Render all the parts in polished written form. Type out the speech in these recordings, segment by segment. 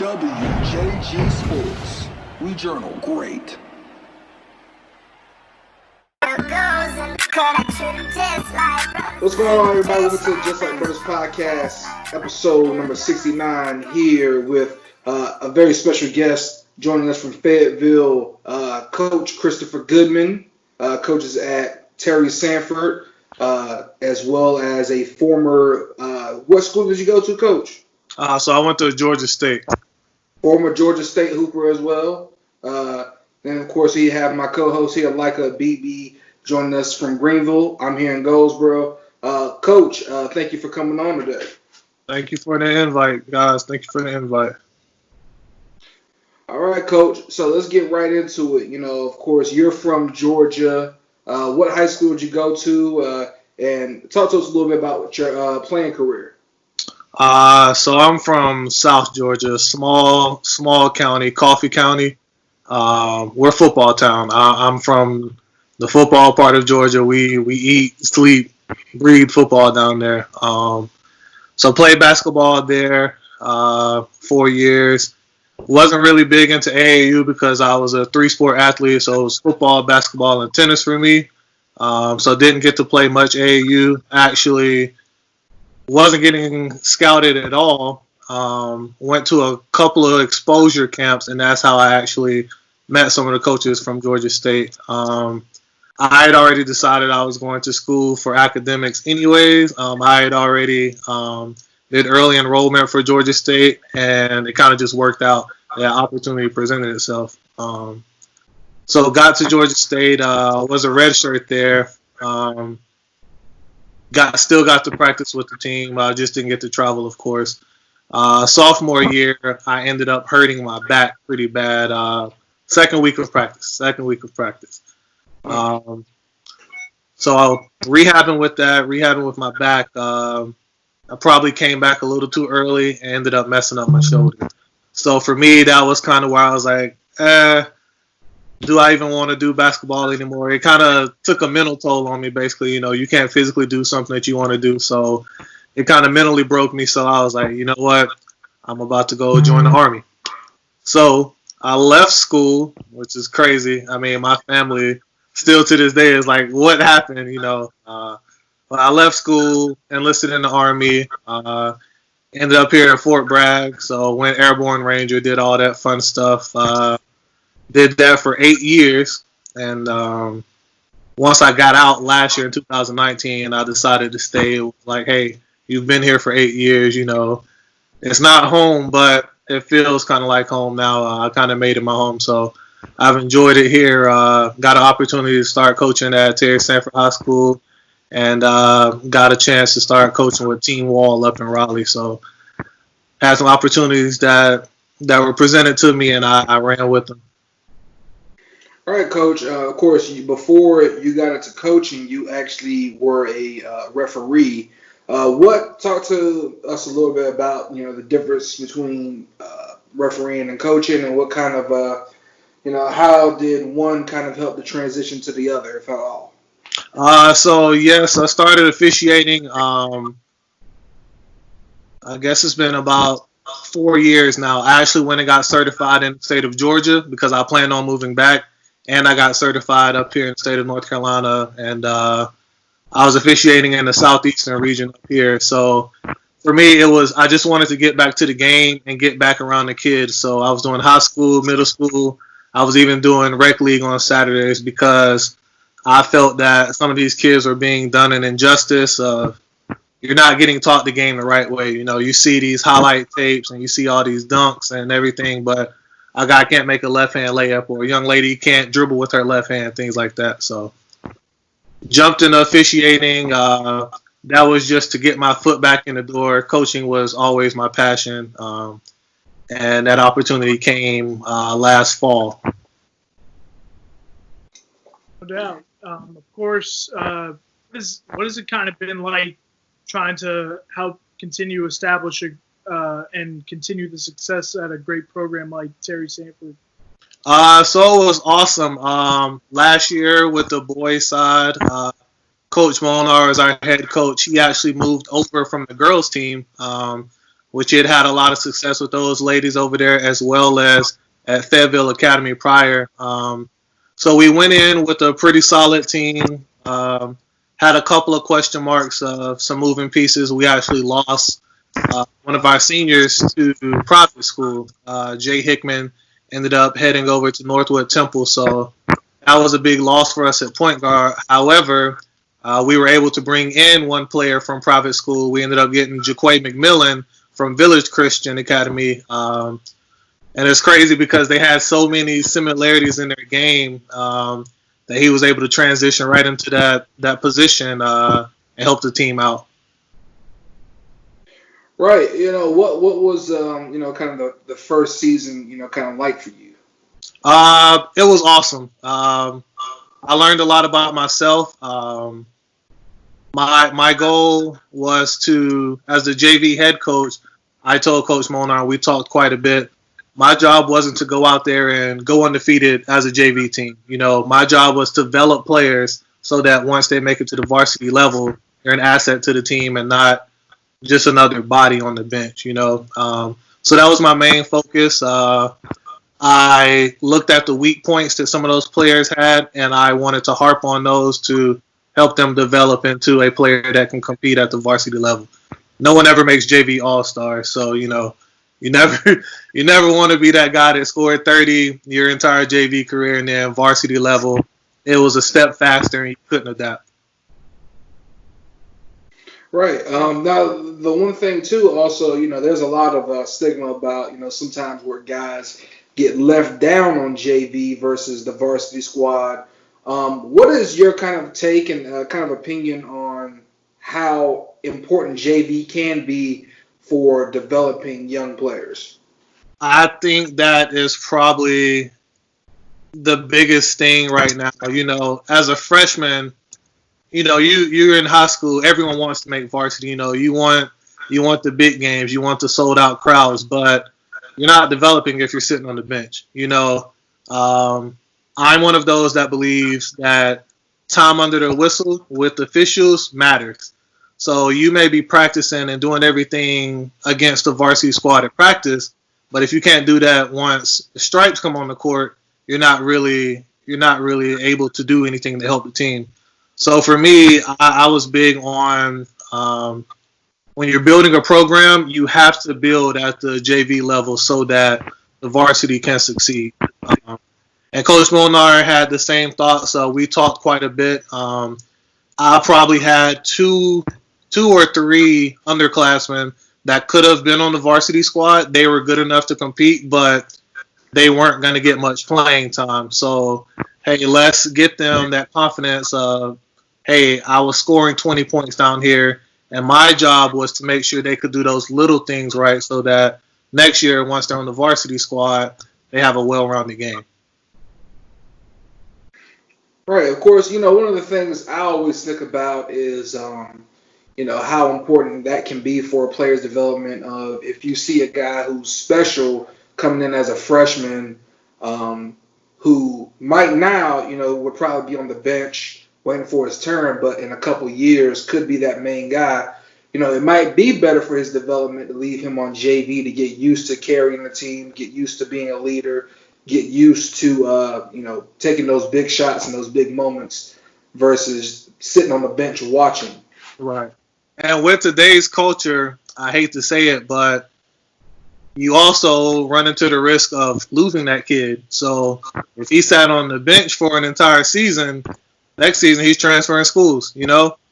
WJG Sports. We journal great. What's going on, everybody? Welcome to the Just Like Bruddas podcast, episode number 69, here with a very special guest joining us from Fayetteville, Coach Christopher Goodman, coaches at Terry Sanford, as well as a former, what school did you go to, Coach? So I went to Georgia State. Former Georgia State Hooper as well. Then, of course, we have my co-host here, Leica BB, joining us from Greenville. I'm here in Goldsboro. Coach, thank you for coming on today. Thank you for the invite, guys. Thank you for the invite. All right, Coach. So let's get right into it. You know, of course, you're from Georgia. What high school did you go to? And talk to us a little bit about your playing career. So I'm from South Georgia, small county, Coffee County. We're a football town. I'm from the football part of Georgia. We eat, sleep, breathe football down there. So played basketball there 4 years. Wasn't really big into AAU because I was a three-sport athlete, so it was football, basketball, and tennis for me. So didn't get to play much AAU. Actually, wasn't getting scouted at all. Went to a couple of exposure camps, and that's how I actually met some of the coaches from Georgia State. I had already decided I was going to school for academics anyways. I had already did early enrollment for Georgia State, and it kind of just worked out. That opportunity presented itself. So got to Georgia State, was a redshirt there. Still got to practice with the team. Just didn't get to travel, of course. Sophomore year, I ended up hurting my back pretty bad. Second week of practice. So rehabbing with my back. I probably came back a little too early and ended up messing up my shoulder. So for me, that was kind of where I was like, do I even want to do basketball anymore? It kind of took a mental toll on me, basically. You know, you can't physically do something that you want to do. So it kind of mentally broke me. So I was like, you know what? I'm about to go join the Army. So I left school, which is crazy. I mean, my family still to this day is like, what happened? You know, but I left school, enlisted in the Army, ended up here in Fort Bragg. So went Airborne Ranger, did all that fun stuff. Did that for 8 years, and once I got out last year in 2019, I decided to stay. Like, hey, you've been here for 8 years, you know. It's not home, but it feels kind of like home now. I kind of made it my home, so I've enjoyed it here. Got an opportunity to start coaching at Terry Sanford High School, and got a chance to start coaching with Team Wall up in Raleigh. So had some opportunities that were presented to me, and I ran with them. All right, Coach. Of course, before you got into coaching, you actually were a referee. Talk to us a little bit about, you know, the difference between refereeing and coaching, and what kind of, how did one kind of help the transition to the other, if at all? So yes, I started officiating. I guess it's been about 4 years now. I actually went and got certified in the state of Georgia because I planned on moving back. And I got certified up here in the state of North Carolina, and I was officiating in the southeastern region up here. So for me, I just wanted to get back to the game and get back around the kids. So I was doing high school, middle school. I was even doing rec league on Saturdays because I felt that some of these kids were being done an injustice. You're not getting taught the game the right way. You know, you see these highlight tapes and you see all these dunks and everything, but a guy can't make a left-hand layup, or a young lady can't dribble with her left hand, things like that. So jumped into officiating. That was just to get my foot back in the door. Coaching was always my passion, and that opportunity came last fall. No doubt. Of course, what has it kind of been like trying to help continue establish and continue the success at a great program like Terry Sanford? So it was awesome. Last year with the boys side, Coach Molnar is our head coach. He actually moved over from the girls team which he had a lot of success with those ladies over there as well as at Fayetteville Academy prior. So we went in with a pretty solid team. Had a couple of question marks of some moving pieces. We actually lost one of our seniors to private school. Jay Hickman ended up heading over to Northwood Temple, so that was a big loss for us at point guard. However, we were able to bring in one player from private school. We ended up getting Jaquay McMillan from Village Christian Academy. And it's crazy because they had so many similarities in their game that he was able to transition right into that position and help the team out. Right. What was kind of the first season kind of like for you? It was awesome. I learned a lot about myself. My goal was to, as the JV head coach, I told Coach Molnar, we talked quite a bit. My job wasn't to go out there and go undefeated as a JV team. My job was to develop players so that once they make it to the varsity level, they're an asset to the team and not just another body on the bench, So that was my main focus. I looked at the weak points that some of those players had, and I wanted to harp on those to help them develop into a player that can compete at the varsity level. No one ever makes JV All-Star, so, you never want to be that guy that scored 30 your entire JV career, and then varsity level, it was a step faster and you couldn't adapt. Right. Now, the one thing too, also, there's a lot of stigma about, sometimes where guys get left down on JV versus the varsity squad. What is your kind of take and kind of opinion on how important JV can be for developing young players? I think that is probably the biggest thing right now. As a freshman, you're in high school. Everyone wants to make varsity. You want the big games. You want the sold out crowds, but you're not developing if you're sitting on the bench. I'm one of those that believes that time under the whistle with officials matters. So you may be practicing and doing everything against the varsity squad at practice, but if you can't do that once the stripes come on the court, you're not really able to do anything to help the team. So for me, I was big on when you're building a program, you have to build at the JV level so that the varsity can succeed. And Coach Molnar had the same thought, so we talked quite a bit. I probably had two or three underclassmen that could have been on the varsity squad. They were good enough to compete, but they weren't going to get much playing time. So, hey, let's get them that confidence of, hey, I was scoring 20 points down here, and my job was to make sure they could do those little things right so that next year, once they're on the varsity squad, they have a well-rounded game. Right. Of course, one of the things I always think about is, how important that can be for a player's development. If you see a guy who's special coming in as a freshman, who might now, would probably be on the bench waiting for his turn, but in a couple years could be that main guy. It might be better for his development to leave him on JV to get used to carrying the team, get used to being a leader, get used to, taking those big shots and those big moments versus sitting on the bench watching. Right. And with today's culture, I hate to say it, but you also run into the risk of losing that kid. So if he sat on the bench for an entire season, next season he's transferring schools.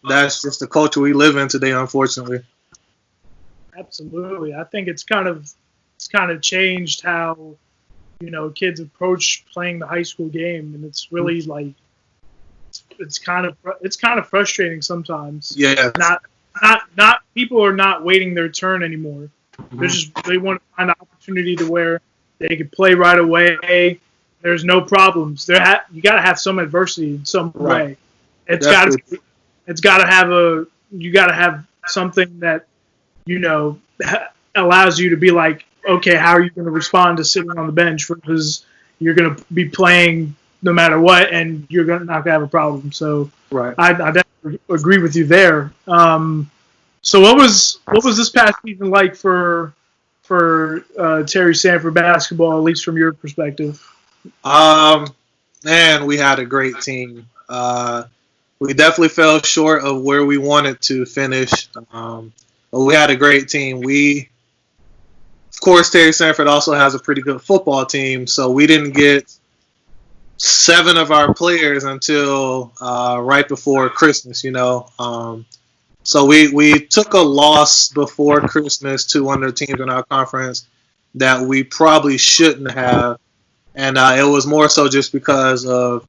That's just the culture we live in today, unfortunately. Absolutely. I think it's kind of changed how kids approach playing the high school game, and it's really like it's kind of frustrating sometimes. Yeah. Not people are not waiting their turn anymore. Mm-hmm. They want to find an opportunity to where they can play right away. There's no problems. You got to have some adversity in some way. It's got to have you got to have something that allows you to be like, okay, how are you going to respond to sitting on the bench versus you're going to be playing no matter what, and you're not going to have a problem. So right. I definitely agree with you there. So what was this past season like for for Terry Sanford basketball, at least from your perspective? Man, we had a great team. We definitely fell short of where we wanted to finish, but we had a great team. Of course, Terry Sanford also has a pretty good football team, so we didn't get 7 of our players until right before Christmas, So we took a loss before Christmas to one of the teams in our conference that we probably shouldn't have, and it was more so just because of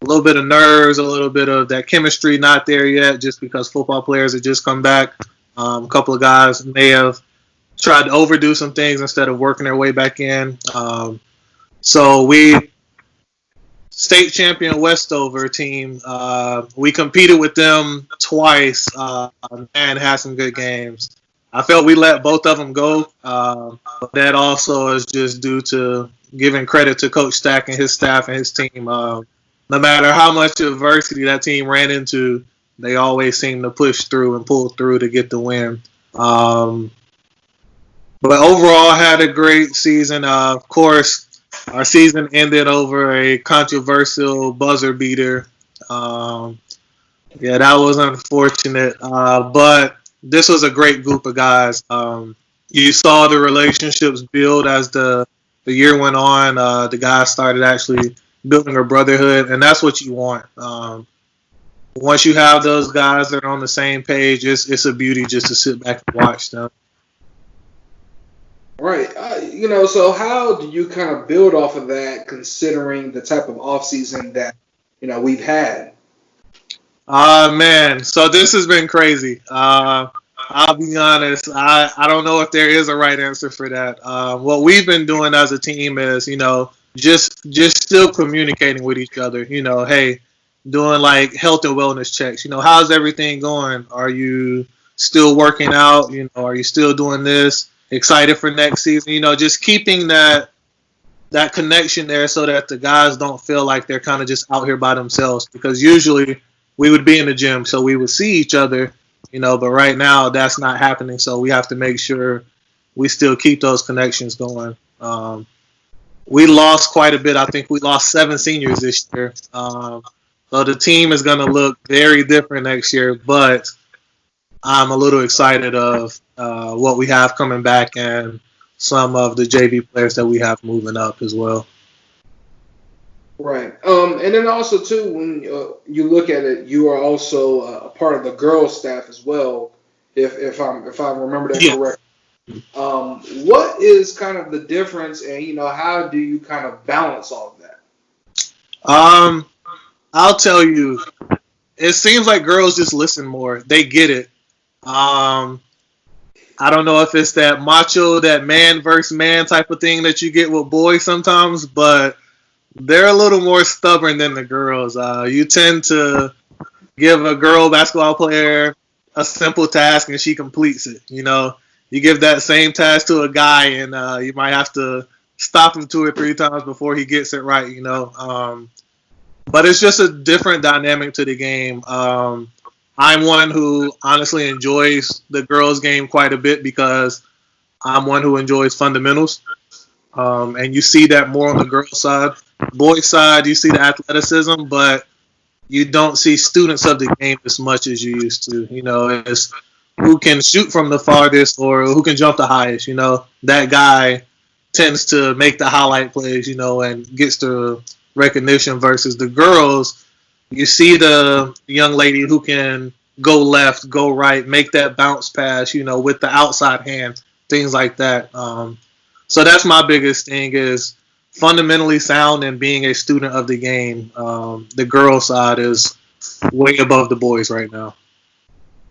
a little bit of nerves, a little bit of that chemistry not there yet, just because football players had just come back. A couple of guys may have tried to overdo some things instead of working their way back in. So we state champion Westover team. We competed with them twice and had some good games. I felt we let both of them go. But that also is just due to giving credit to Coach Stack and his staff and his team. No matter how much adversity that team ran into, they always seem to push through and pull through to get the win. But overall, had a great season. Of course, our season ended over a controversial buzzer beater. That was unfortunate. But this was a great group of guys. You saw the relationships build as the year went on. The guys started actually building a brotherhood, and that's what you want. Once you have those guys that are on the same page, it's a beauty just to sit back and watch them. Right. So how do you kind of build off of that, considering the type of offseason that, we've had? Man, so this has been crazy. I'll be honest. I don't know if there is a right answer for that. What we've been doing as a team is, just still communicating with each other. Hey, doing like health and wellness checks. How's everything going? Are you still working out? Are you still doing this? Excited for next season? Just keeping that connection there so that the guys don't feel like they're kind of just out here by themselves. Because usually we would be in the gym, so we would see each other, but right now that's not happening. So we have to make sure we still keep those connections going. We lost quite a bit. I think we lost 7 seniors this year. So the team is going to look very different next year, but I'm a little excited of what we have coming back and some of the JV players that we have moving up as well. Right. And then also, too, when you look at it, you are also a part of the girls' staff as well, if I remember that correctly. What is kind of the difference, and, how do you kind of balance all of that? I'll tell you, it seems like girls just listen more. They get it. I don't know if it's that macho, that man versus man type of thing that you get with boys sometimes, but they're a little more stubborn than the girls. You tend to give a girl basketball player a simple task and she completes it. You give that same task to a guy and you might have to stop him 2 or 3 times before he gets it right. But it's just a different dynamic to the game. I'm one who honestly enjoys the girls' game quite a bit because I'm one who enjoys fundamentals. And you see that more on the girls' side. Boys' side, you see the athleticism, but you don't see students of the game as much as you used to. It's who can shoot from the farthest or who can jump the highest. That guy tends to make the highlight plays, and gets the recognition versus the girls. You see the young lady who can go left, go right, make that bounce pass, with the outside hand, things like that. So that's my biggest thing is fundamentally sound and being a student of the game. The girl side is way above the boys right now.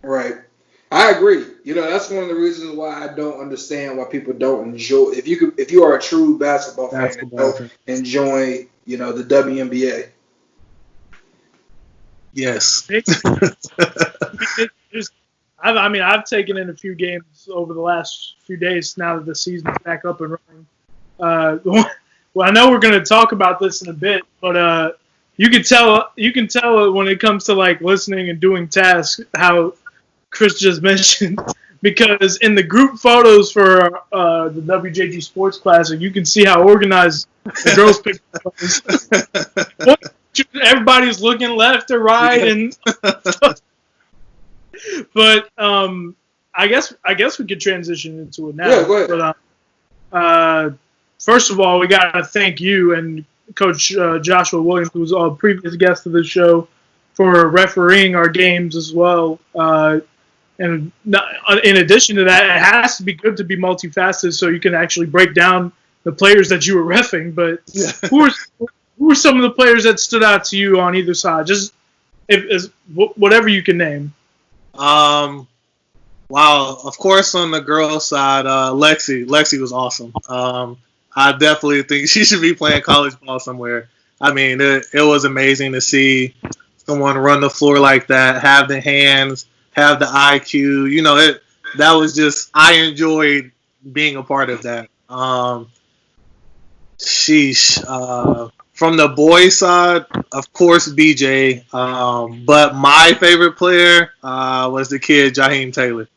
Right. I agree. That's one of the reasons why I don't understand why people don't enjoy. If you are a true basketball fan, enjoy, the WNBA. Yes. I've taken in a few games over the last few days now that the season's back up and running. Well, I know we're going to talk about this in a bit, but you can tell when it comes to like listening and doing tasks how Chris just mentioned because in the group photos for the WJG Sports Classic, you can see how organized the girls' picture was. Everybody's looking left or right, and but I guess we could transition into it now. Yeah, go ahead. But, first of all, we got to thank you and Coach Joshua Williams, who was a previous guest of the show, for refereeing our games as well. And in addition to that, it has to be good to be multifaceted so you can actually break down the players that you were reffing. But who were some of the players that stood out to you on either side? Just whatever you can name. Wow, of course on the girls' side, Lexi was awesome. I definitely think she should be playing college ball somewhere. I mean, it was amazing to see someone run the floor like that, have the hands, have the IQ. You know, that was just, I enjoyed being a part of that. From the boys' side, of course, BJ. But my favorite player was the kid, Jaheim Taylor.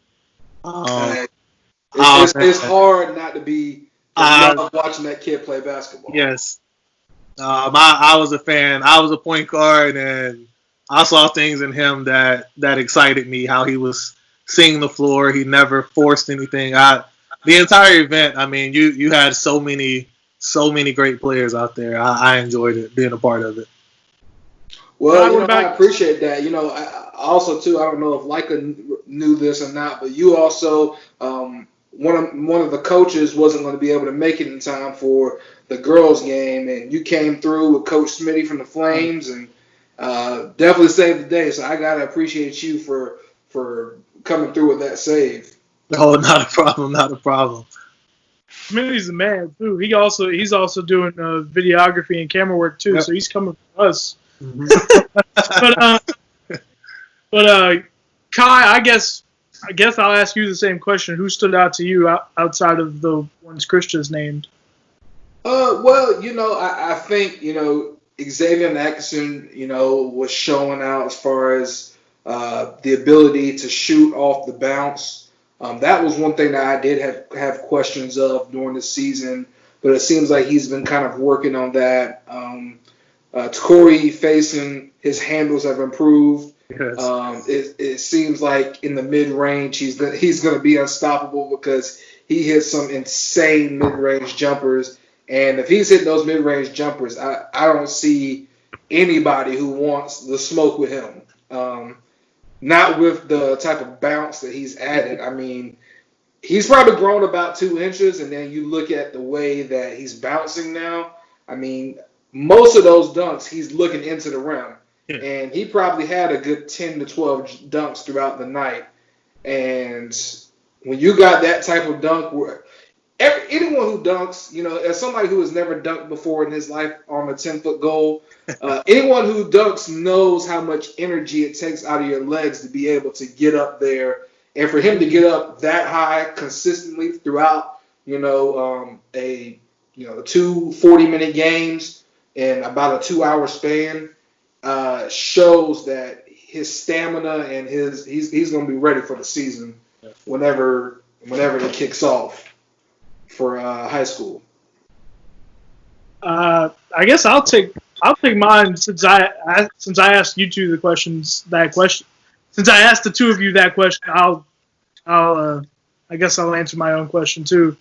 It's hard not to be watching that kid play basketball. Yes. I was a fan. I was a point guard, and I saw things in him that excited me, how he was seeing the floor. He never forced anything. The entire event, I mean, you had so many great players out there. I enjoyed it, being a part of it. Well, I appreciate that. I also, too, I don't know if Leica knew this or not, but you also, one of the coaches wasn't going to be able to make it in time for the girls' game, and you came through with Coach Smitty from the Flames and definitely saved the day. So I got to appreciate you for coming through with that save. Oh, not a problem. Smitty's the man too. He's also doing videography and camera work too. Yep. So he's coming for us. Mm-hmm. but Kai, I guess I'll ask you the same question. Who stood out to you outside of the ones Chris just named? Well, I think Xavier Atkinson, was showing out as far as the ability to shoot off the bounce. That was one thing that I did have questions of during the season, but it seems like he's been kind of working on that. Corey Faison, his handles have improved. Yes. It seems like in the mid-range he's going to be unstoppable because he hits some insane mid-range jumpers. And if he's hitting those mid-range jumpers, I don't see anybody who wants the smoke with him. Not with the type of bounce that he's added. I mean, he's probably grown about 2 inches, and then you look at the way that he's bouncing now. I mean, most of those dunks, he's looking into the rim. Yeah. And he probably had a good 10 to 12 dunks throughout the night. And when you got that type of dunk, anyone who dunks, as somebody who has never dunked before in his life on a 10-foot goal, anyone who dunks knows how much energy it takes out of your legs to be able to get up there. And for him to get up that high consistently throughout, 2 40-minute games in about a 2-hour span shows that his stamina and he's going to be ready for the season whenever it kicks off for high school. I guess I'll take mine since I asked you two that question. Since I asked the two of you that question, I guess I'll answer my own question too.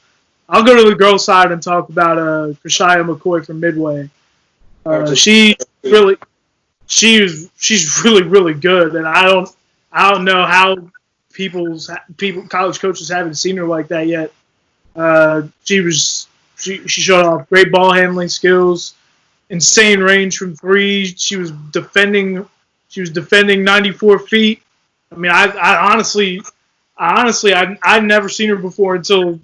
I'll go to the girls' side and talk about Krishia McCoy from Midway. She's really, really good, and I don't know how college coaches haven't seen her like that yet. She showed off great ball handling skills, insane range from three. She was defending 94 feet. I mean, I honestly I'd never seen her before until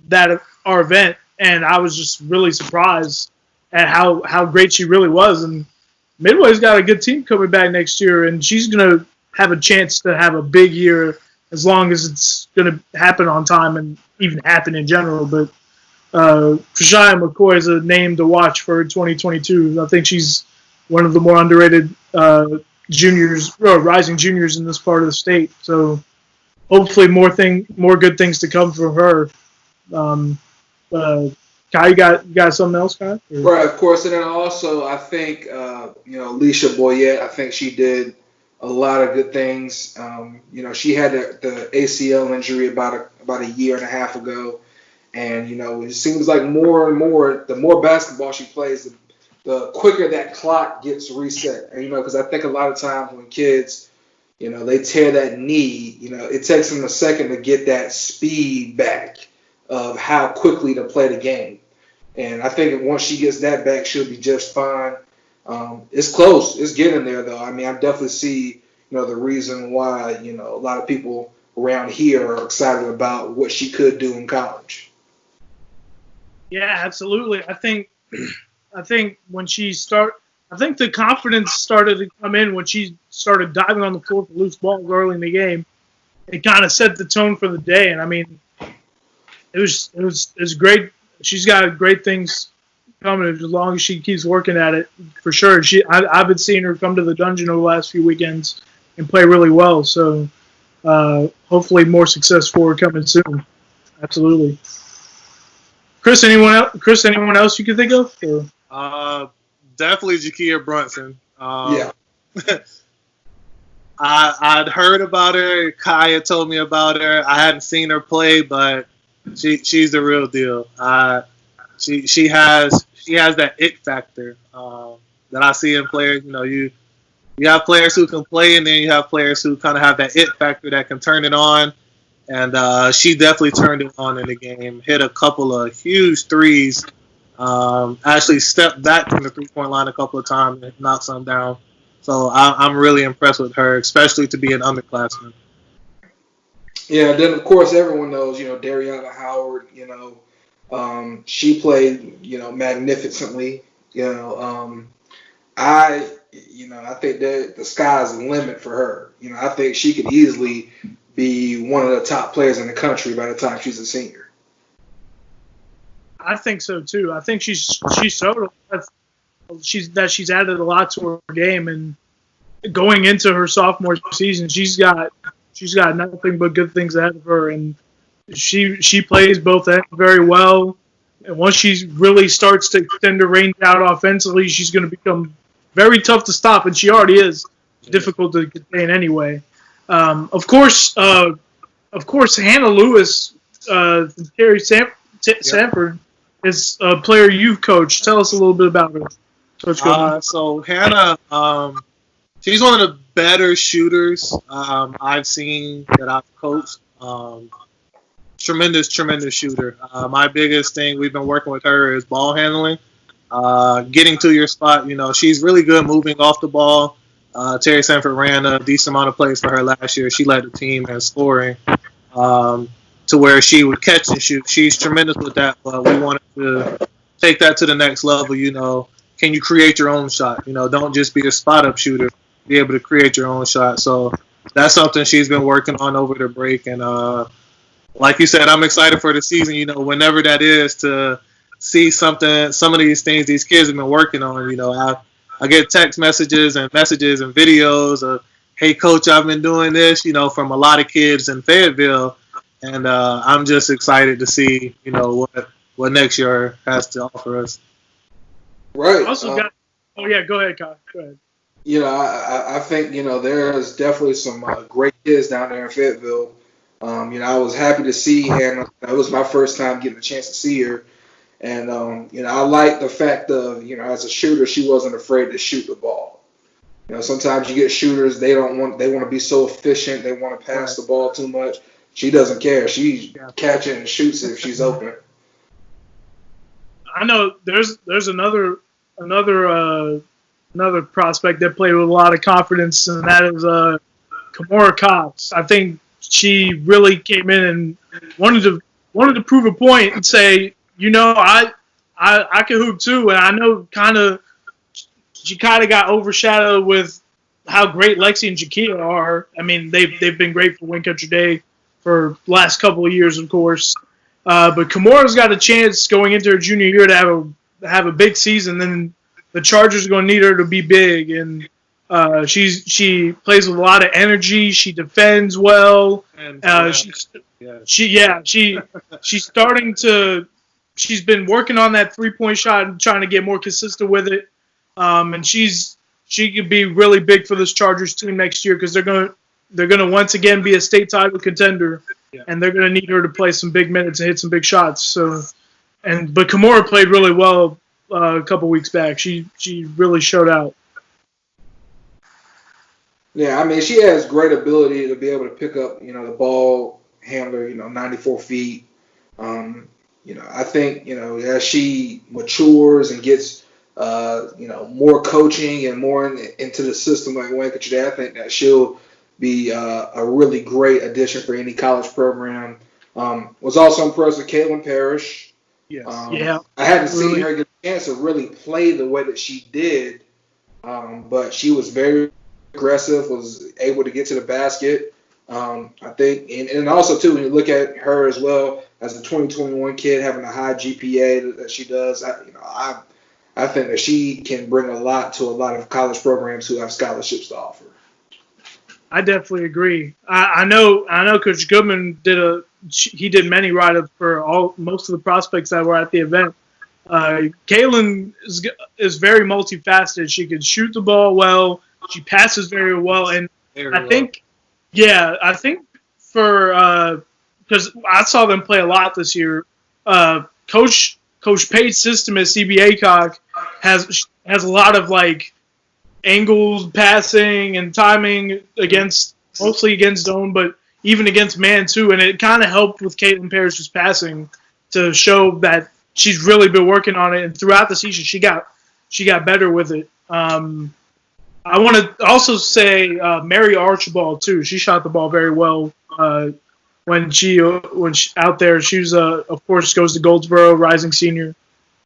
our event, and I was just really surprised at how great she really was. And Midway's got a good team coming back next year, and she's gonna have a chance to have a big year as long as it's gonna happen on time and even happen in general. But Krishia McCoy is a name to watch for 2022. I think she's one of the more underrated rising juniors in this part of the state. So hopefully more good things to come from her. Kai, you got something else, Kai? Right, of course. And then also, I think, Alicia Boyette, I think she did a lot of good things. She had the ACL injury about a year and a half ago. And, it seems like more and more, the more basketball she plays, the quicker that clock gets reset. And, because I think a lot of times when kids, they tear that knee, it takes them a second to get that speed back of how quickly to play the game. And I think once she gets that back, she'll be just fine. It's close. It's getting there, though. I mean, I definitely see, the reason why, a lot of people around here are excited about what she could do in college. Yeah, absolutely. I think when I think the confidence started to come in when she started diving on the floor for loose balls early in the game. It kind of set the tone for the day, and I mean, it was great. She's got great things coming as long as she keeps working at it, for sure. I've been seeing her come to the dungeon over the last few weekends and play really well. So hopefully more success for her coming soon. Absolutely. Chris, anyone else you can think of? Or? Definitely Jakia Brunson. Yeah. I'd heard about her. Kaya told me about her. I hadn't seen her play, but she's the real deal. She has that it factor that I see in players. You have players who can play, and then you have players who kind of have that it factor that can turn it on. And she definitely turned it on in the game. Hit a couple of huge threes. Actually stepped back from the 3-point line a couple of times and knocked some down. So I'm really impressed with her, especially to be an underclassman. Yeah, then of course everyone knows, Dariana Howard, she played, magnificently. I think that the sky's the limit for her. I think she could easily be one of the top players in the country by the time she's a senior. I think so too. I think she's showed that she's added a lot to her game, and going into her sophomore season, she's got nothing but good things ahead of her, and she plays both ends very well. And once she really starts to extend her range out offensively, she's going to become very tough to stop, and she already is difficult to contain anyway. Of course, Hannah Lewis, Terry Sanford, is a player you've coached. Tell us a little bit about her, Coach. So Hannah, she's one of the better shooters I've seen that I've coached. Tremendous shooter. My biggest thing we've been working with her is ball handling, getting to your spot. She's really good moving off the ball. Terry Sanford ran a decent amount of plays for her last year. She led the team in scoring to where she would catch and shoot. She's tremendous with that, but we wanted to take that to the next level. Can you create your own shot? Don't just be a spot-up shooter. Be able to create your own shot. So that's something she's been working on over the break. And like you said, I'm excited for the season, whenever that is, to see some of these things these kids have been working on. I get text messages and videos of, hey, Coach, I've been doing this, from a lot of kids in Fayetteville. And I'm just excited to see, what next year has to offer us. Right. Also go ahead, Kyle. Go ahead. I think, there's definitely some great kids down there in Fayetteville. I was happy to see Hannah. That was my first time getting a chance to see her. And, I like the fact of, as a shooter, she wasn't afraid to shoot the ball. Sometimes you get shooters, they want to be so efficient. They want to pass the ball too much. She doesn't care. She catches and shoots it if she's open. I know there's another prospect that played with a lot of confidence, and that is Kimora Cox. I think she really came in and wanted to prove a point and say, I can hoop too, and I know she kind of got overshadowed with how great Lexi and Jakia are. I mean, they've been great for Win Country Day for the last couple of years, of course. But Kimora's got a chance going into her junior year to have a big season. Then the Chargers are going to need her to be big, and She plays with a lot of energy. She defends well. And She's starting to. She's been working on that 3-point shot and trying to get more consistent with it. And she could be really big for this Chargers team next year because they're gonna once again be a state title contender, and they're gonna need her to play some big minutes and hit some big shots. So, but Kimura played really well a couple weeks back. She really showed out. Yeah, I mean, she has great ability to be able to pick up, the ball handler, 94 feet. I think, as she matures and gets, more coaching and more into the system like Wayne today, I think that she'll be a really great addition for any college program. Was also impressed with Caitlin Parrish. Yes. I hadn't seen her get a chance to really play the way that she did, but she was very aggressive, was able to get to the basket. I think, and also too, when you look at her as well as a 2021 kid having a high GPA that she does, I think that she can bring a lot to a lot of college programs who have scholarships to offer. I definitely agree. I know Coach Goodman did many write-ups for most of the prospects that were at the event. Kaylin is very multifaceted. She can shoot the ball well. She passes very well, and I think for because I saw them play a lot this year. Coach Page's system at CBA Cock has a lot of like angles, passing, and timing mostly against zone, but even against man too. And it kind of helped with Caitlin Parrish's passing to show that she's really been working on it. And throughout the season, she got better with it. I want to also say Mary Archibald too. She shot the ball very well when she out there. She was of course goes to Goldsboro, rising senior.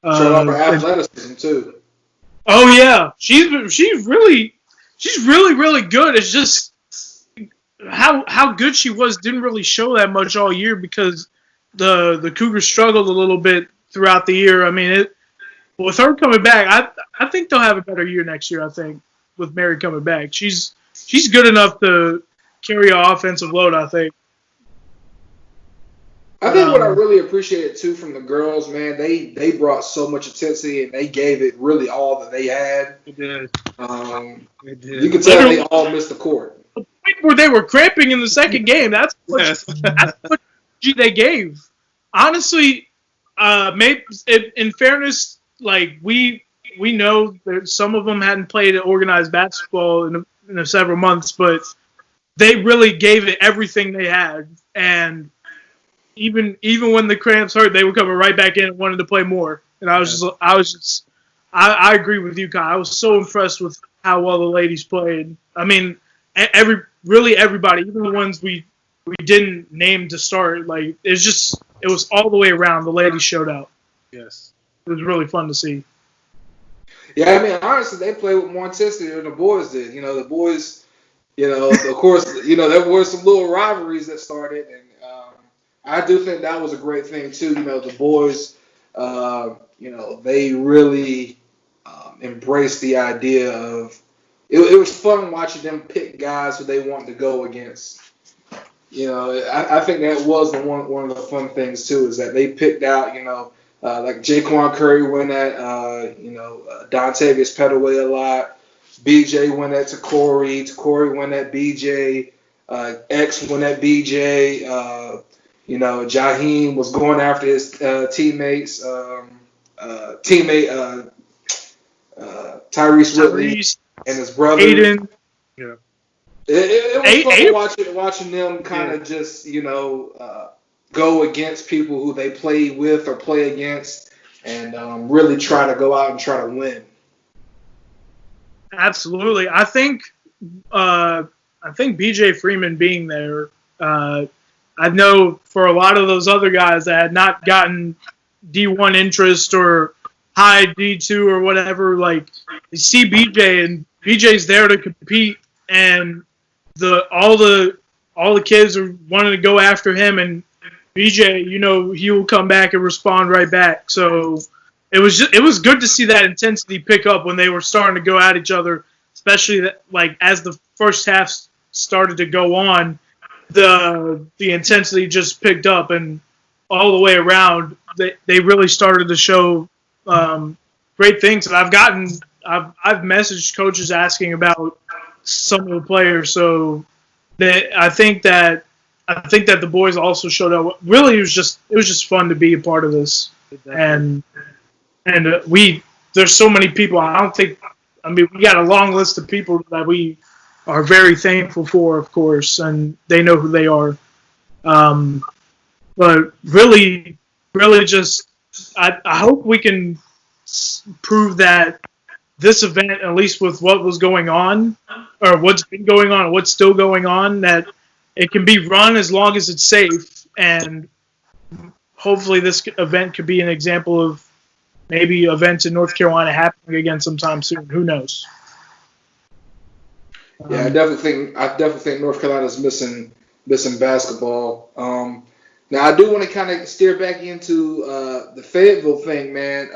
Showed off her athleticism too. Oh yeah, she's really good. It's just how good she was didn't really show that much all year because the Cougars struggled a little bit throughout the year. I mean, with her coming back, I think they'll have a better year next year. I think with Mary coming back, she's good enough to carry an offensive load. I think. I think what I really appreciated too from the girls, man, they brought so much intensity and they gave it really all that they had. They did. You could tell they all missed the court. The point where they were cramping in the second game. That's what they gave. Honestly, maybe in fairness, like we know that some of them hadn't played organized basketball in several months, but they really gave it everything they had. And even when the cramps hurt, they were coming right back in and wanted to play more. And I agree with you, Kyle. I was so impressed with how well the ladies played. I mean, everybody, even the ones we didn't name to start, like it was all the way around. The ladies showed out. Yes, it was really fun to see. Yeah, I mean, honestly, they played with more intensity than the boys did. The boys, of course, there were some little rivalries that started, and I do think that was a great thing too. The boys, they really embraced the idea of it was fun watching them pick guys who they wanted to go against. I think that was one of the fun things too, is that they picked out, like Jaquan Curry went at, Dontavius Pettaway a lot. BJ went at Takori. Takori went at BJ. X went at BJ. Jaheim was going after his teammates. Tyrese Whitley and his brother. Aiden. Yeah. It was fun watching them kind of just, go against people who they play with or play against and really try to go out and try to win. Absolutely. I think BJ Freeman being there, I know for a lot of those other guys that had not gotten D1 interest or high D2 or whatever, like you see BJ and BJ's there to compete, and all the kids are wanting to go after him, and BJ, he will come back and respond right back. So it was good to see that intensity pick up when they were starting to go at each other, especially that, like, as the first half started to go on, the intensity just picked up, and all the way around, they really started to show great things. And I've messaged coaches asking about some of the players, so I think that the boys also showed up. Really, it was just fun to be a part of this, and there's so many people. We got a long list of people that we are very thankful for, of course, and they know who they are. But really, just I hope we can prove that this event, at least with what was going on, or what's been going on, or what's still going on, that it can be run as long as it's safe. And hopefully this event could be an example of maybe events in North Carolina happening again sometime soon. Who knows? Yeah, I definitely think North Carolina's missing basketball. Now I do want to kind of steer back into the Fayetteville thing, man.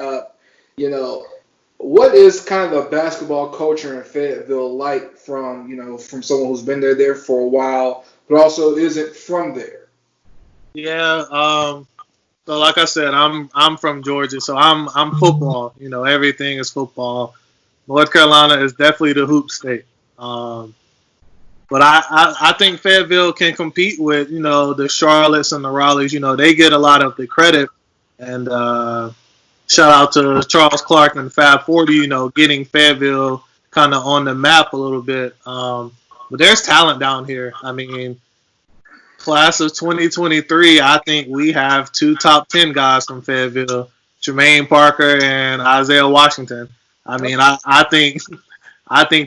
What is kind of the basketball culture in Fayetteville like from someone who's been there for a while, but also isn't from there? Yeah. So like I said, I'm from Georgia, so I'm football. Everything is football. North Carolina is definitely the hoop state. But I think Fayetteville can compete with, the Charlottes and the Raleighs. They get a lot of the credit. And shout out to Charles Clark and Fab 40, getting Fayetteville kind of on the map a little bit. But there's talent down here. I mean, class of 2023, I think we have 2 top 10 guys from Fayetteville, Jermaine Parker and Isaiah Washington. I mean, I think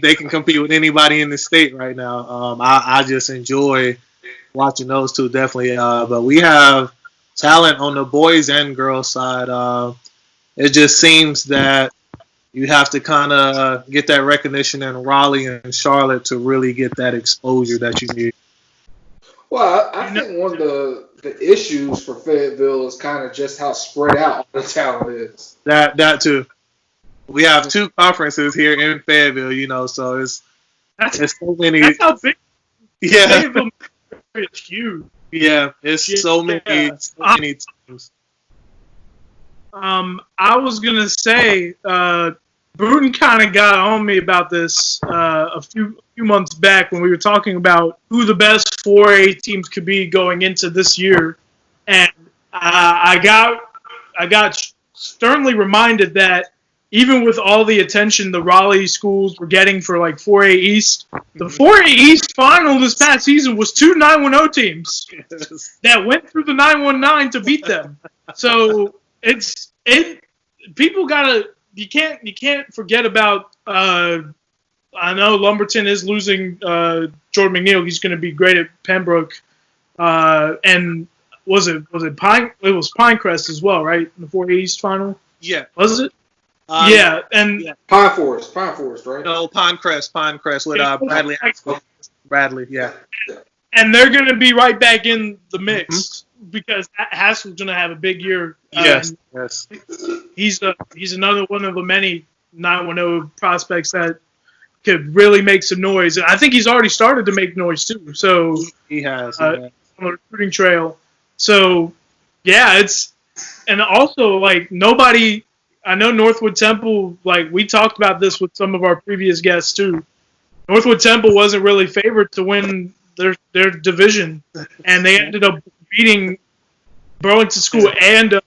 they can compete with anybody in the state right now. I just enjoy watching those two, definitely. But we have talent on the boys and girls side. It just seems that you have to kind of get that recognition in Raleigh and Charlotte to really get that exposure that you need. Well, I think one of the issues for Fayetteville is kind of just how spread out the talent is. That too. We have 2 conferences here in Fayetteville, so it's so many. That's how big. Yeah, Fayetteville is huge. Yeah, it's so many teams. I was gonna say, Bruton kind of got on me about this a few months back when we were talking about who the best 4A teams could be going into this year, and I got sternly reminded that even with all the attention the Raleigh schools were getting for like 4A East, the 4A East final this past season was 2 9-1-0 teams that went through the 9-1-9 to beat them. So people gotta. You can't forget about. I know Lumberton is losing Jordan McNeil. He's going to be great at Pembroke. And was it Pine? It was Pinecrest as well, right? In the 4A East final. Yeah. Was it? Yeah, and yeah. Pine Forest, right? No, Pinecrest with Bradley. Bradley, yeah. And they're going to be right back in the mix because Haskell's going to have a big year. Yes. He's another one of the many 9-1-0 prospects that could really make some noise. And I think he's already started to make noise too. So he has on the recruiting trail. So yeah, and also like nobody. I know Northwood Temple. Like we talked about this with some of our previous guests too. Northwood Temple wasn't really favored to win their division, and they ended up beating Burlington School and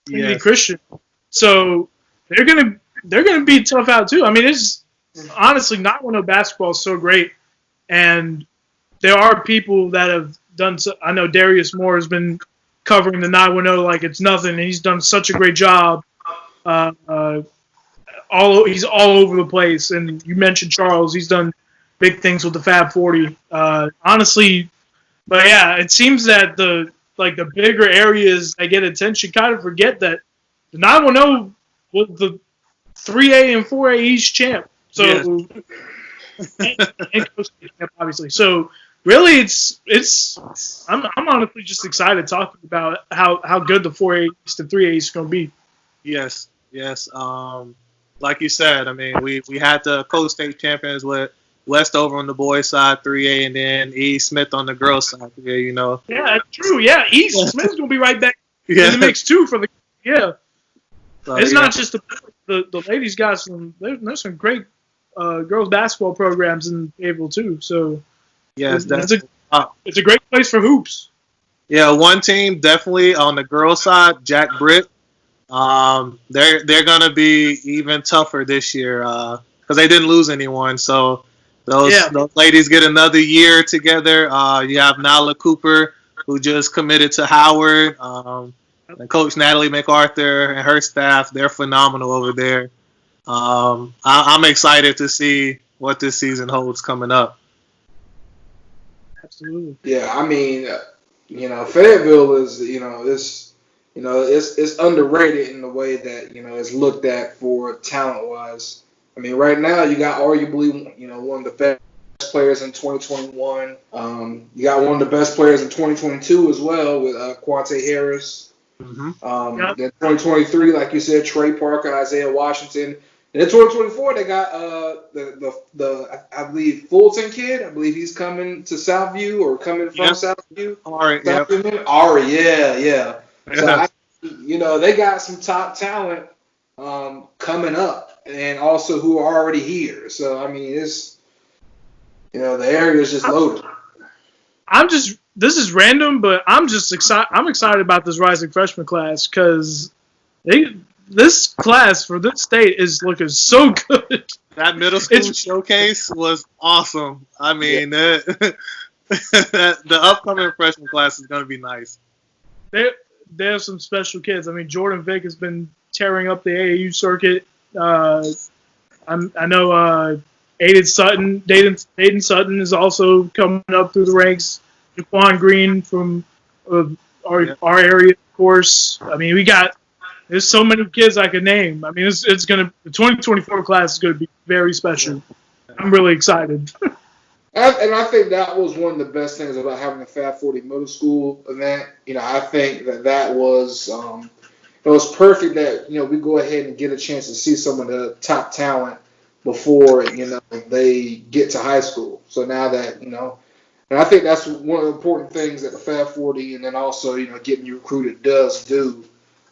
Trinity Christian. So they're gonna be tough out too. I mean, it's honestly 9-1-0 basketball is so great, and there are people that have done. I know Darius Moore has been covering the 9-1-0 like it's nothing, and he's done such a great job. He's all over the place, and you mentioned Charles. He's done big things with the Fab 40. Honestly, but yeah, it seems that the bigger areas that get attention kind of forget that the 9-1-0 was the 3A and 4A East champ. So, and obviously, so really, I'm honestly just excited talking about how good the 4A East and 3A East is going to be. Yes. like you said, I mean, we had the co-state champions with Westover on the boys' side 3A, and then E. Smith on the girls' side 3A. You know. Yeah, that's true. Yeah, East Smith's gonna be right back in Yeah. the mix too for the. Yeah, So, it's yeah. not just the ladies got some. There's some great girls basketball programs in Fayetteville too. So Yes, it's a great place for hoops. Yeah, one team definitely on the girls' side, Jack Britt. They're gonna be even tougher this year because they didn't lose anyone. So those ladies get another year together. You have Nala Cooper, who just committed to Howard, and Coach Natalie MacArthur and her staff. They're phenomenal over there. I'm excited to see what this season holds coming up. Absolutely. Yeah, I mean, Fayetteville is, it's underrated in the way that, it's looked at for talent-wise. I mean, right now you got arguably, one of the best players in 2021. You got one of the best players in 2022 as well with Quante Harris. Mm-hmm. Then 2023, like you said, Trey Parker, Isaiah Washington. And in 2024, they got the I believe Fulton kid. I believe he's coming to Southview or coming from Southview. Ari, Ari, yeah. So they got some top talent coming up, and also who are already here. So I mean, it's the area is just loaded. This is random, but I'm just excited. I'm excited about this rising freshman class because this class for this state is looking so good. That middle school showcase was awesome. I mean, the upcoming freshman class is going to be nice. There's some special kids. I mean, Jordan Vick has been tearing up the AAU circuit. I know Dayton Sutton is also coming up through the ranks. Jaquan Green from our area, of course. I mean, there's so many kids I could name. I mean, the 2024 class is going to be very special. I'm really excited. And I think that was one of the best things about having the Fab 40 middle school event. I think that was it was perfect that we go ahead and get a chance to see some of the top talent before they get to high school. So now that and I think that's one of the important things that the Fab 40 and then also getting you recruited does do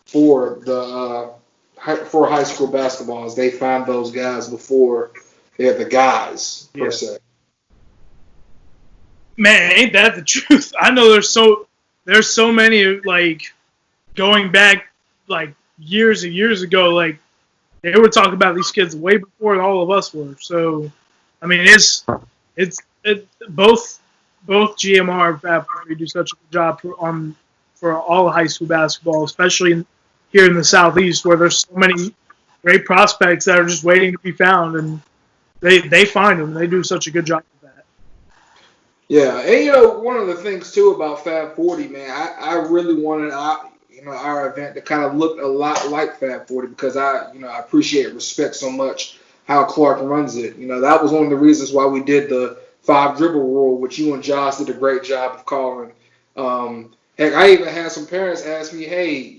for the for high school basketball is they find those guys before they're the guys per se. Man, ain't that the truth? I know there's so many going back years and years ago, they were talking about these kids way before all of us were. So, I mean, it's both GMR and Fab 40 do such a good job for all high school basketball, especially here in the Southeast, where there's so many great prospects that are just waiting to be found, and they find them. They do such a good job of that. Yeah, and one of the things too about Fab 40, man, I really wanted our event to kind of look a lot like Fab 40 because I appreciate and respect so much how Clark runs it. That was one of the reasons why we did the 5 dribble rule, which you and Josh did a great job of calling. Heck, I even had some parents ask me, hey,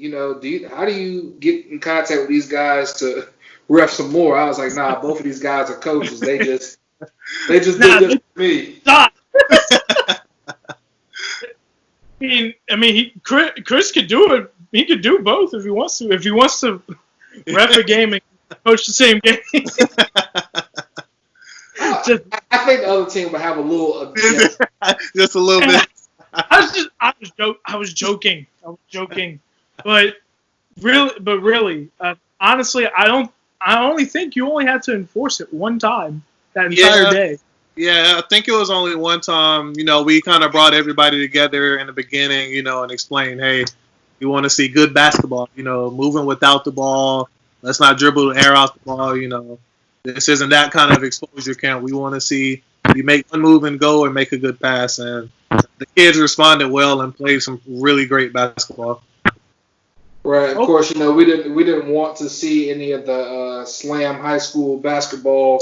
how do you get in contact with these guys to ref some more? I was like, nah, both of these guys are coaches. They just did this for me. Stop. I mean, Chris could do it. He could do both if he wants to. If he wants to ref a game and coach the same game. I think the other team would have a little just a little bit. I was joking. But really, honestly, I only think you only had to enforce it one time that entire day. Yeah, I think it was only one time. We kind of brought everybody together in the beginning, and explained, hey, you want to see good basketball, moving without the ball. Let's not dribble the air out the ball, This isn't that kind of exposure camp. We want to see you make one move and go and make a good pass. And the kids responded well and played some really great basketball. Right. Of course, we didn't want to see any of the Slam High School basketball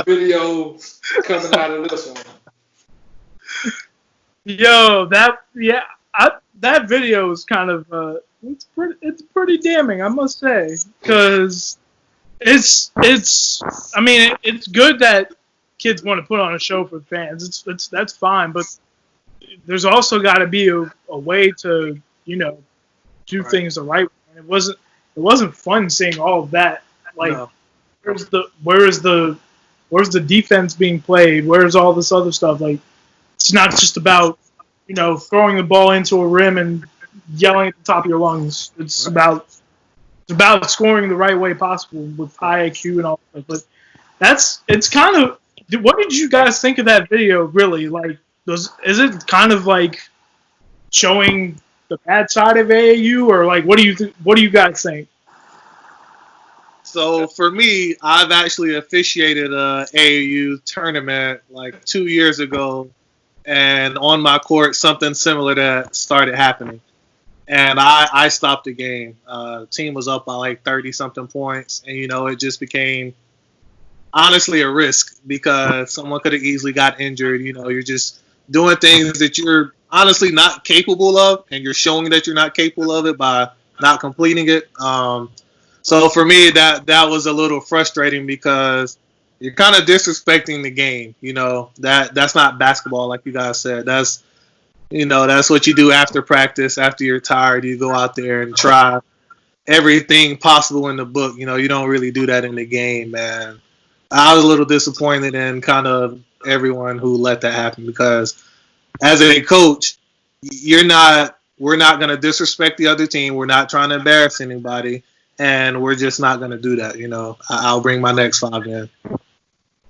video coming out of this one. Yo, that video is kind of It's pretty damning, I must say, because it's it's good that kids want to put on a show for fans. That's fine, but there's also got to be a way to do things the right way. And it wasn't fun seeing all of that. Like, No. where's the defense being played? Where's all this other stuff? Like, it's not just about throwing the ball into a rim and yelling at the top of your lungs. It's about scoring the right way possible with high IQ and all that. But it's kind of. What did you guys think of that video? Really, like, is it kind of like showing the bad side of AAU, or like what do you guys think? So for me, I've actually officiated a AAU tournament like 2 years ago, and on my court, something similar that started happening. And I stopped the game. The team was up by like 30-something points, and it just became honestly a risk because someone could have easily got injured. You're just doing things that you're honestly not capable of, and you're showing that you're not capable of it by not completing it. So for me, that was a little frustrating because you're kind of disrespecting the game. That's not basketball, like you guys said. That's what you do after practice, after you're tired. You go out there and try everything possible in the book. You don't really do that in the game, man. I was a little disappointed in kind of everyone who let that happen because as a coach, we're not going to disrespect the other team. We're not trying to embarrass anybody, and we're just not going to do that. I'll bring my next 5 in.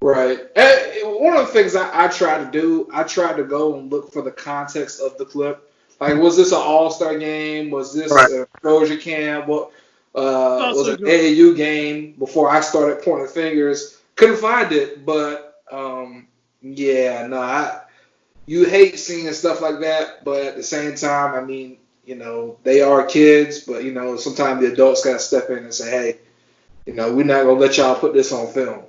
Right. And one of the things I try to do, I try to go and look for the context of the clip. Like, was this an all-star game? Was this a Trojan camp? What was it an AAU game before I started pointing fingers? Couldn't find it, but you hate seeing stuff like that, but at the same time, I mean, they are kids, but sometimes the adults gotta step in and say, hey, we're not gonna let y'all put this on film.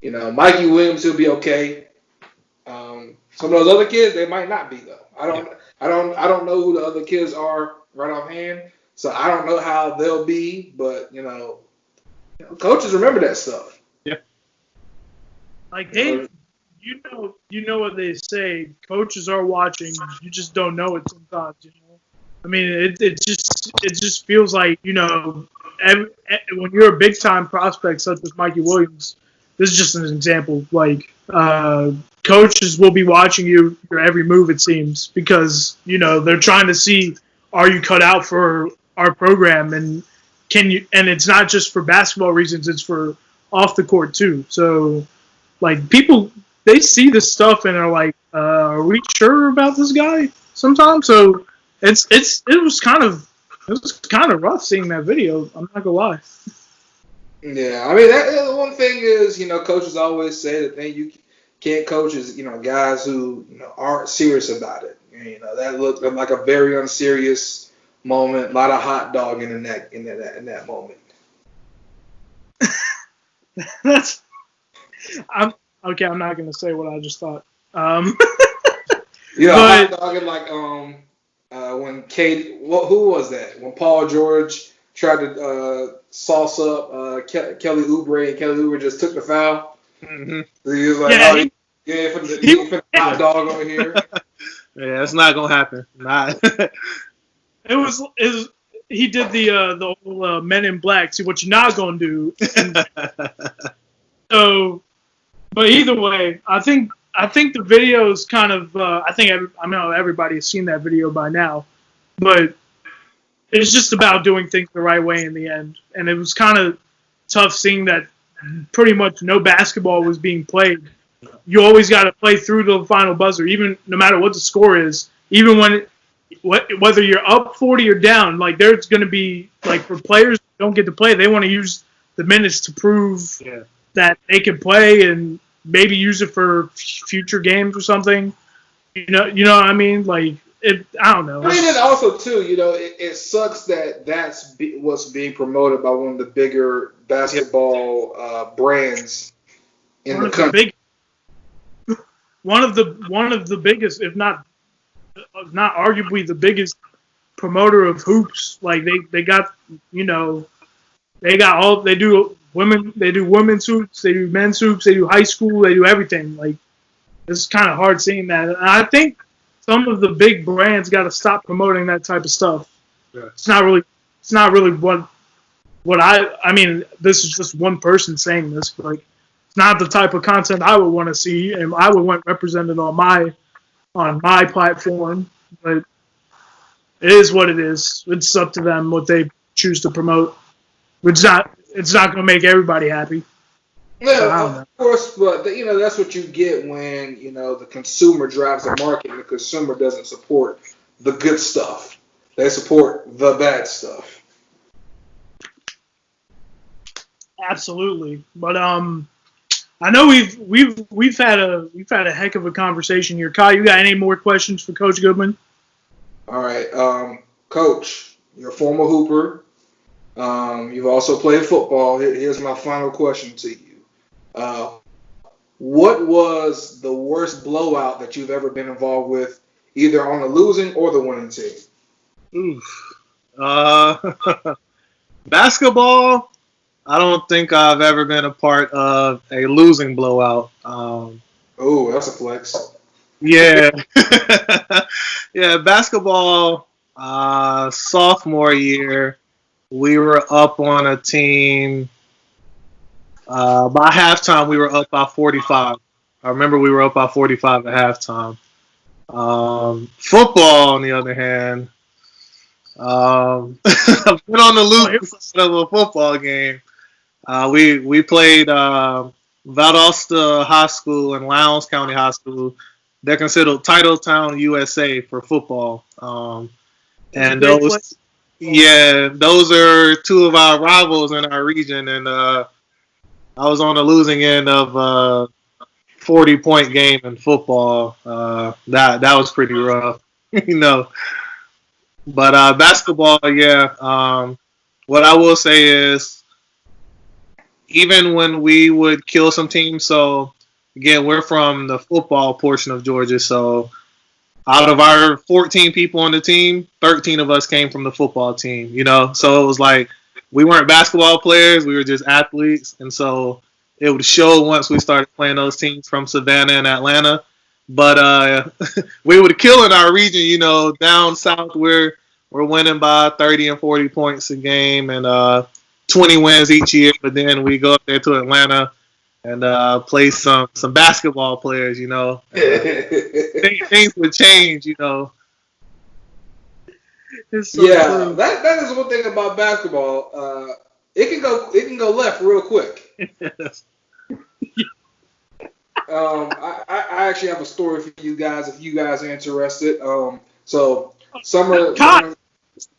Mikey Williams will be okay. Some of those other kids, they might not be though. I don't know who the other kids are right offhand, so I don't know how they'll be. But coaches remember that stuff. Yeah. Like Dave, you know what they say. Coaches are watching. You just don't know it sometimes. I mean, it just feels like when you're a big time prospect such as Mikey Williams. This is just an example. Like, coaches will be watching your every move, it seems, because, they're trying to see, are you cut out for our program? And and it's not just for basketball reasons, it's for off the court too. So, like, people, they see this stuff and are like, are we sure about this guy sometimes? So it was kind of rough seeing that video. I'm not gonna lie. Yeah, I mean, the one thing is, coaches always say the thing you can't coach is, guys who aren't serious about it. That looked like a very unserious moment. A lot of hot dogging in that moment. I'm not gonna say what I just thought. Hot dogging like when who was that? When Paul George tried to sauce up Kelly Oubre, and Kelly Oubre just took the foul. Mm-hmm. So he was like, for the hot dog over here. Yeah, it's not gonna happen. Not. It was he did the whole Men in Black. See what you're not gonna do. So, but either way, I think the video is kind of. I know everybody has seen that video by now, but it's just about doing things the right way in the end. And it was kind of tough seeing that pretty much no basketball was being played. You always got to play through to the final buzzer, even no matter what the score is. Even whether you're up 40 or down, like there's going to be, like for players who don't get to play, they want to use the minutes to prove that they can play and maybe use it for future games or something. You know what I mean? Like, I don't know. I mean, and also too, it sucks that that's what's being promoted by one of the bigger basketball brands in the country. One of the biggest, if not arguably the biggest promoter of hoops. Like they got, you know, they do women's hoops, they do men's hoops, they do high school, they do everything. Like it's kind of hard seeing that. And I think some of the big brands got to stop promoting that type of stuff. Yeah. It's not really what I mean. This is just one person saying this, but like it's not the type of content I would want to see, and I would want represented on my platform. But it is what it is. It's up to them what they choose to promote. It's not going to make everybody happy. Yeah, of course, but that's what you get when the consumer drives the market, and the consumer doesn't support the good stuff. They support the bad stuff. Absolutely, but I know we've had a heck of a conversation here. Kyle, you got any more questions for Coach Goodman? All right, Coach, you're a former hooper. You've also played football. Here's my final question to you. What was the worst blowout that you've ever been involved with, either on the losing or the winning team? Oof. Basketball, I don't think I've ever been a part of a losing blowout. Oh, that's a flex. Yeah. Yeah, basketball, sophomore year, we were up on a team. By halftime, we were up by 45. I remember we were up by 45 at halftime. Football, on the other hand, I've been on the losing side of a football game. We played Valdosta High School and Lowndes County High School. They're considered Titletown, USA for football. And those are two of our rivals in our region. And I was on the losing end of a 40-point game in football. That was pretty rough, But basketball, yeah. What I will say is, even when we would kill some teams, so again, we're from the football portion of Georgia, so out of our 14 people on the team, 13 of us came from the football team, So it was like we weren't basketball players, we were just athletes, and so it would show once we started playing those teams from Savannah and Atlanta. But we would kill in our region, down south we're winning by 30 and 40 points a game and 20 wins each year. But then we go up there to Atlanta and play some basketball players, Things would change, It's so yeah, that is one thing about basketball. It can go left real quick. I actually have a story for you guys if you guys are interested. So summer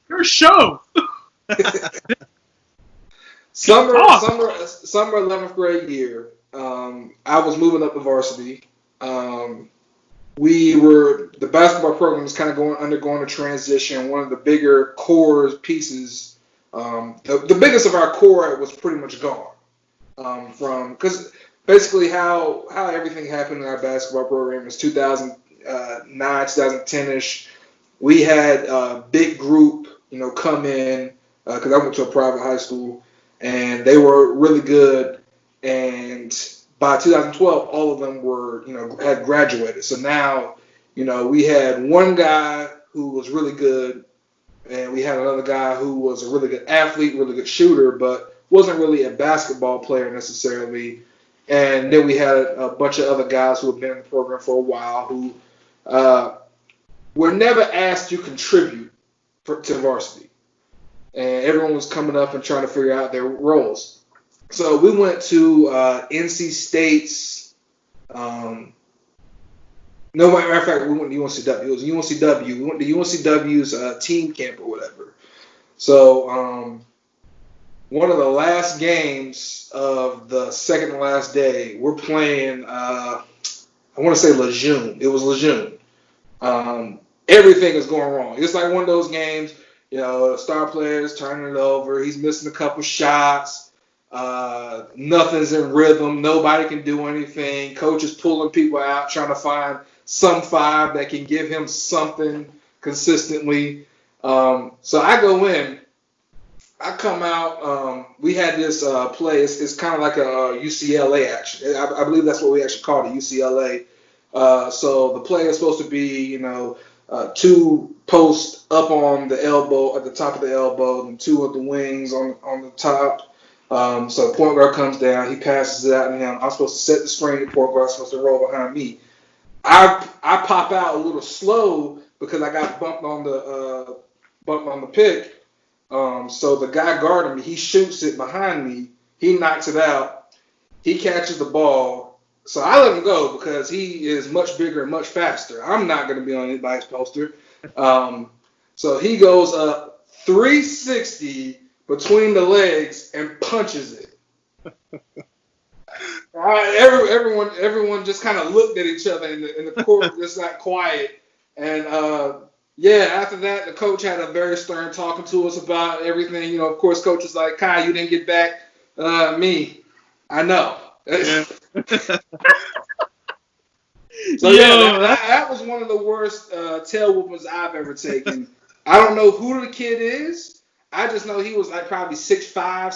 your show. summer 11th grade year. I was moving up to varsity. The basketball program was kind of undergoing a transition. One of the bigger core pieces, the biggest of our core was pretty much gone. Because basically how everything happened in our basketball program was 2009, 2010-ish. We had a big group, come in because I went to a private high school, and they were really good. And by 2012, all of them were, had graduated. So now, we had one guy who was really good, and we had another guy who was a really good athlete, really good shooter, but wasn't really a basketball player necessarily. And then we had a bunch of other guys who had been in the program for a while who were never asked to contribute to varsity. And everyone was coming up and trying to figure out their roles. So we went to NC State's, matter of fact, we went to UNCW. It was UNCW. We went to UNCW's team camp or whatever. So one of the last games of the second to last day, we're playing, I want to say Lejeune. It was Lejeune. Everything is going wrong. It's like one of those games, star players turning it over. He's missing a couple shots. Nothing's in rhythm. Nobody can do anything. Coach is pulling people out, trying to find some five that can give him something consistently. So I go in. I come out. We had this play. It's kind of like a UCLA action. I believe that's what we actually called it, UCLA. So the play is supposed to be, two posts up on the elbow, at the top of the elbow, and two at the wings on the top. So the point guard comes down. He passes it out to him. I'm supposed to set the screen. The point guard's supposed to roll behind me. I pop out a little slow because I got bumped on the pick. So the guy guarding me, he shoots it behind me. He knocks it out. He catches the ball. So I let him go because he is much bigger and much faster. I'm not going to be on anybody's poster. So he goes up 360 between the legs and punches it. Everyone just kind of looked at each other in the court, just got quiet. And after that, the coach had a very stern talking to us about everything. Of course, coach was like, "Kai, you didn't get back me. I know." Yeah. So that was one of the worst tail whoopings I've ever taken. I don't know who the kid is. I just know he was like probably 6'5",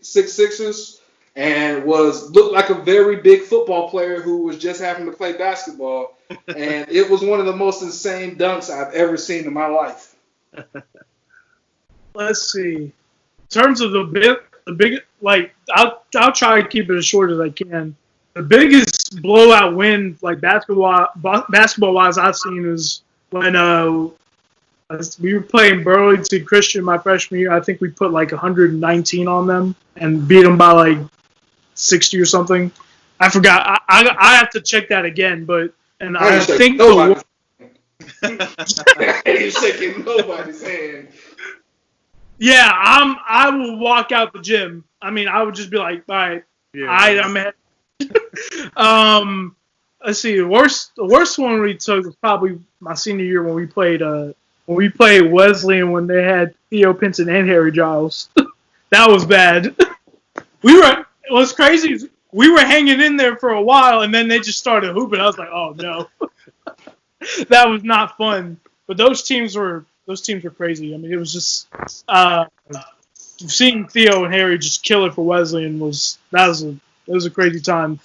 6'6", and looked like a very big football player who was just having to play basketball. And it was one of the most insane dunks I've ever seen in my life. Let's see. In terms of the big, like, I'll try to keep it as short as I can. The biggest blowout win, like basketball-wise, I've seen is when we were playing Burlington Christian my freshman year. I think we put like 119 on them and beat them by like 60 or something. I forgot. I have to check that again, but I think you're shaking nobody's hand. Yeah, I will walk out the gym. I mean, I would just be like, all right, I'm at. Let's see. The worst one we took was probably my senior year when we played Wesleyan when they had Theo Pinson and Harry Giles. That was bad. What's crazy is we were hanging in there for a while, and then they just started hooping. I was like, oh no, that was not fun. But those teams were crazy. I mean, it was just seeing Theo and Harry just kill it for Wesleyan was a crazy time.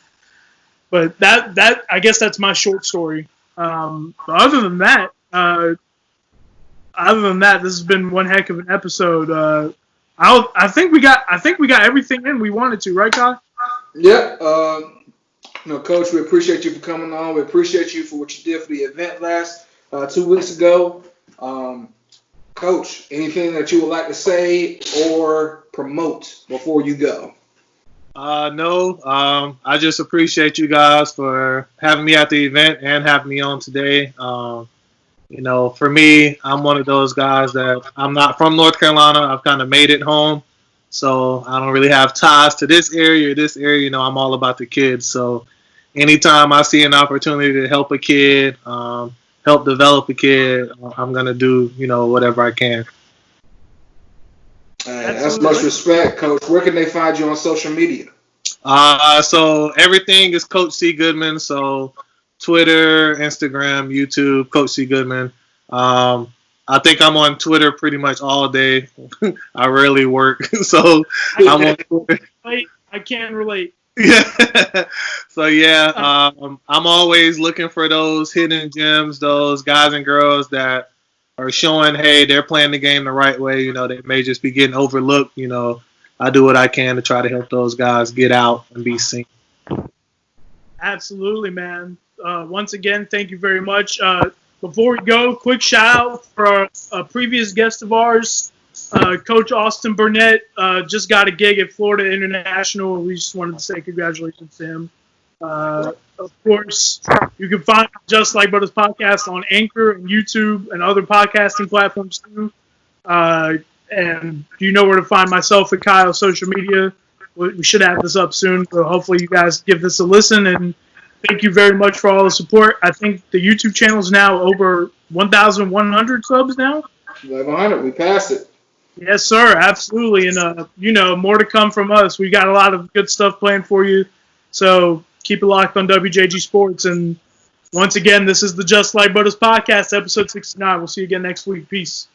But that I guess that's my short story. Other than that, this has been one heck of an episode. I think we got everything in we wanted to, right, Kai? Yeah. Coach, we appreciate you for coming on. We appreciate you for what you did for the event last 2 weeks ago. Coach, anything that you would like to say or promote before you go? No. I just appreciate you guys for having me at the event and having me on today. For me, I'm one of those guys that I'm not from North Carolina. I've kind of made it home. So I don't really have ties to this area or this area. I'm all about the kids. So anytime I see an opportunity to help a kid, help develop a kid, I'm going to do, whatever I can. That's much respect, Coach. Where can they find you on social media? So everything is Coach C. Goodman. So Twitter, Instagram, YouTube, Coach C. Goodman. I think I'm on Twitter pretty much all day. I rarely work, so I'm on Twitter. I can't relate. Yeah. So I'm always looking for those hidden gems, those guys and girls that are showing, hey, they're playing the game the right way. They may just be getting overlooked. I do what I can to try to help those guys get out and be seen. Absolutely, man. Once again, thank you very much. Before we go, quick shout out for a previous guest of ours, Coach Austin Burnett. Just got a gig at Florida International. We just wanted to say congratulations to him. Of course, you can find Just Like Bruddas podcast on Anchor and YouTube and other podcasting platforms too. And you know where to find myself and Kyle social media. We should have this up soon, so hopefully you guys give this a listen. And thank you very much for all the support. I think the YouTube channel is now over 1,100 subs now. 1,100, we passed it. Yes, sir, absolutely. And, more to come from us. We got a lot of good stuff planned for you. So keep it locked on WJG Sports. And once again, this is the Just Like Bruddas podcast, episode 69. We'll see you again next week. Peace.